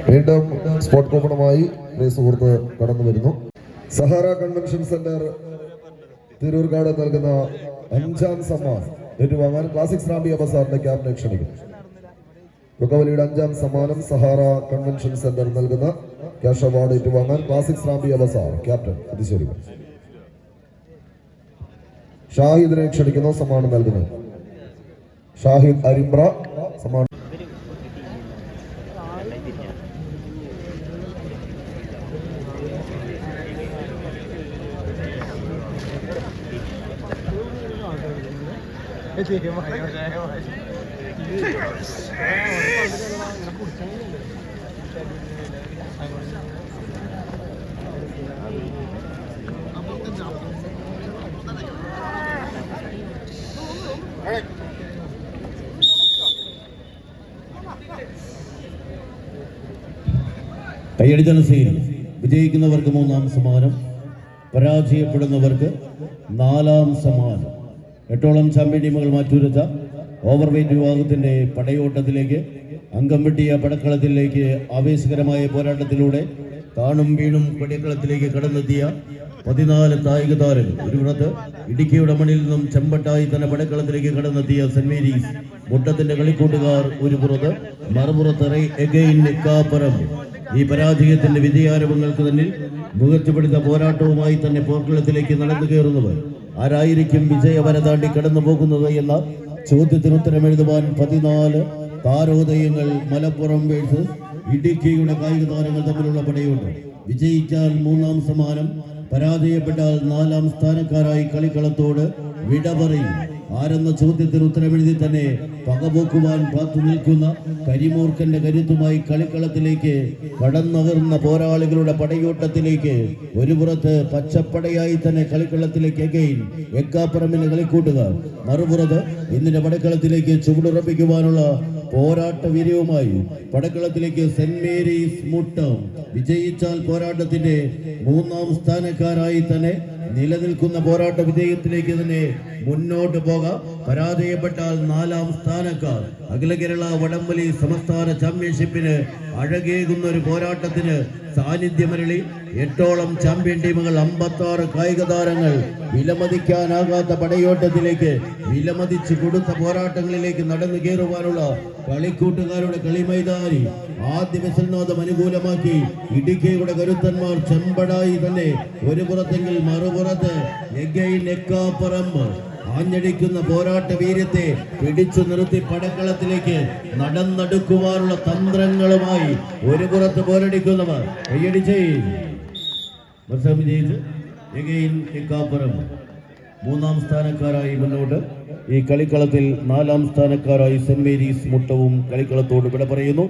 വീണ്ടും സ്പോട്ട് കൂപ്പണുമായി സുഹൃത്ത് കടന്നു വരുന്നു. സഹാറ കൺവെൻഷൻ സെന്റർ തിരൂർക്കാട് നൽകുന്ന 5ാം സമ്മാനം ഏറ്റുവാങ്ങാൻ ക്ലാസിക് റാംബിയ ബസാറിന്റെ ക്യാമ്പിനെ ക്ഷണിക്കുന്നു. പുകവലിയുടെ 5ാം സമ്മാനം സഹാറ കൺവെൻഷൻ സെന്റർ നൽകുന്ന ക്യാഷ് അവാർഡ് ഏറ്റുവാങ്ങാൻ ക്ലാസിക് റാംബിയ ബസാർ ക്യാപ്റ്റൻ അതിശേരി ഷാഹിദിനെ ക്ഷണിക്കുന്നു. സമ്മാനം നൽകുന്നത് ഷാഹിദ് അരിമ്പ്ര. സമ്മാനം കയ്യടിച്ച സീൻ. വിജയിക്കുന്നവർക്ക് 3ാം സമ്മാനം, പരാജയപ്പെടുന്നവർക്ക് 4ാം സമ്മാനം. 8ഓളം ചാമ്പ്യൻ ടീമുകൾ മാറ്റുരച്ച ഓവർവെയ്റ്റ് വിഭാഗത്തിന്റെ പടയോട്ടത്തിലേക്ക്, അംഗം വെട്ടിയ പടക്കളത്തിലേക്ക്, ആവേശകരമായ പോരാട്ടത്തിലൂടെ താണും വീണും പടക്കളത്തിലേക്ക് കടന്നെത്തിയ 14 കായിക താരങ്ങൾ. ഒരു പുറത്ത് ഇടുക്കിയുടെ മണ്ണിൽ നിന്നും ചെമ്പട്ടായി തന്നെ പടക്കളത്തിലേക്ക് കടന്നെത്തിയ സെന്റ് മേരീസ് മുട്ടത്തിന്റെ കളിക്കൂട്ടുകാർ ഒരു പുറത്ത്, മറുപുറത്ത് എഗെയിൻ കാപ്പറം. ഈ പരാജയത്തിന്റെ വിജയാരവങ്ങൾക്ക് തന്നെ മുഖത്തുപിടുത്ത പോരാട്ടവുമായി തന്നെ പോർക്കളത്തിലേക്ക് നടന്നു കയറുന്നവർ ആരായിരിക്കും വിജയവര താണ്ടി കടന്നു പോകുന്നത് എന്ന ചോദ്യത്തിന് ഉത്തരം എഴുതുവാൻ 14 താരോദയങ്ങൾ മലപ്പുറം വേഴ്സസ് ഇടുക്കിയുടെ കായിക താരങ്ങൾ തമ്മിലുള്ള പടയുണ്ട്. വിജയിച്ചാൽ 3ാം സമ്മാനം, പരാജയപ്പെട്ടാൽ 4ാം സ്ഥാനക്കാരായി കളിക്കളത്തോട് വിട പറയും. ആരെന്ന ചോദ്യത്തിന് ഉത്തരമെഴുതി തന്നെ പകപോക്കുവാൻ കാത്തു നിൽക്കുന്ന കരിമൂർഖന്റെ കരുത്തുമായി കളിക്കളത്തിലേക്ക് കടന്നകർന്ന പോരാളികളുടെ പടയോട്ടത്തിലേക്ക് ഒരു പുറത്ത് പച്ചപ്പടയായി തന്നെ കളിക്കളത്തിലേക്ക് എഗെയിൻ എക്കാപ്പറമ്പിന്റെ കളിക്കൂട്ടുകാർ, മറുപുറത്ത് ഇന്നിന്റെ പടക്കളത്തിലേക്ക് ചുവടുറപ്പിക്കുവാനുള്ള പോരാട്ട വീര്യവുമായി പടക്കളത്തിലേക്ക് സെന്റ് മേരീസ് മുട്ടം. വിജയിച്ചാൽ പോരാട്ടത്തിന്റെ 3ാം സ്ഥാനക്കാരായി തന്നെ നിലനിൽക്കുന്ന പോരാട്ട വിജയത്തിലേക്ക് തന്നെ മുന്നോട്ട് പോകാം. പരാജയപ്പെട്ടാൽ 4ാം സ്ഥാനക്കാർ. അഖില കേരള വടംവലി സംസ്ഥാന ചാമ്പ്യൻഷിപ്പിന് അഴകേകുന്ന ഒരു പോരാട്ടത്തിന് സാന്നിധ്യമരളി 8ഓളം ചാമ്പ്യൻ ടീമുകൾ, 56 കായിക താരങ്ങൾ, വിലമതിക്കാനാകാത്ത പടയോട്ടത്തിലേക്ക്, വിലമതിച്ചു കൊടുത്ത പോരാട്ടങ്ങളിലേക്ക് നടന്നു കയറുവാനുള്ള കളിക്കൂട്ടുകാരുടെ കളിമൈതാനി ആദ്യ വിസൽനാഥം അനുകൂലമാക്കി ഇടുക്കിയുടെ കരുത്തന്മാർ ചെമ്പടായി തന്നെ ഒരു പുറത്തെങ്കിൽ മറുപുറത്ത് എക്കാപ്പറമ്പ് ആഞ്ഞടിക്കുന്ന പോരാട്ട വീര്യത്തെ പിടിച്ചു നിർത്തി പടക്കളത്തിലേക്ക് നടന്നെടുക്കുവാനുള്ള തന്ത്രങ്ങളുമായി ഒരു പുറത്ത് പോരടിക്കുന്നവർ കയ്യടിച്ച് മത്സരം വിജയിച്ച് എക്കാപ്പറമ്പ് 3ാം സ്ഥാനക്കാരായി മുന്നോട്ട്. ഈ കളിക്കളത്തിൽ 4ാം സ്ഥാനക്കാരായി സെന്റ് മേരീസ് മുട്ടവും കളിക്കളത്തോട് വിട പറയുന്നു.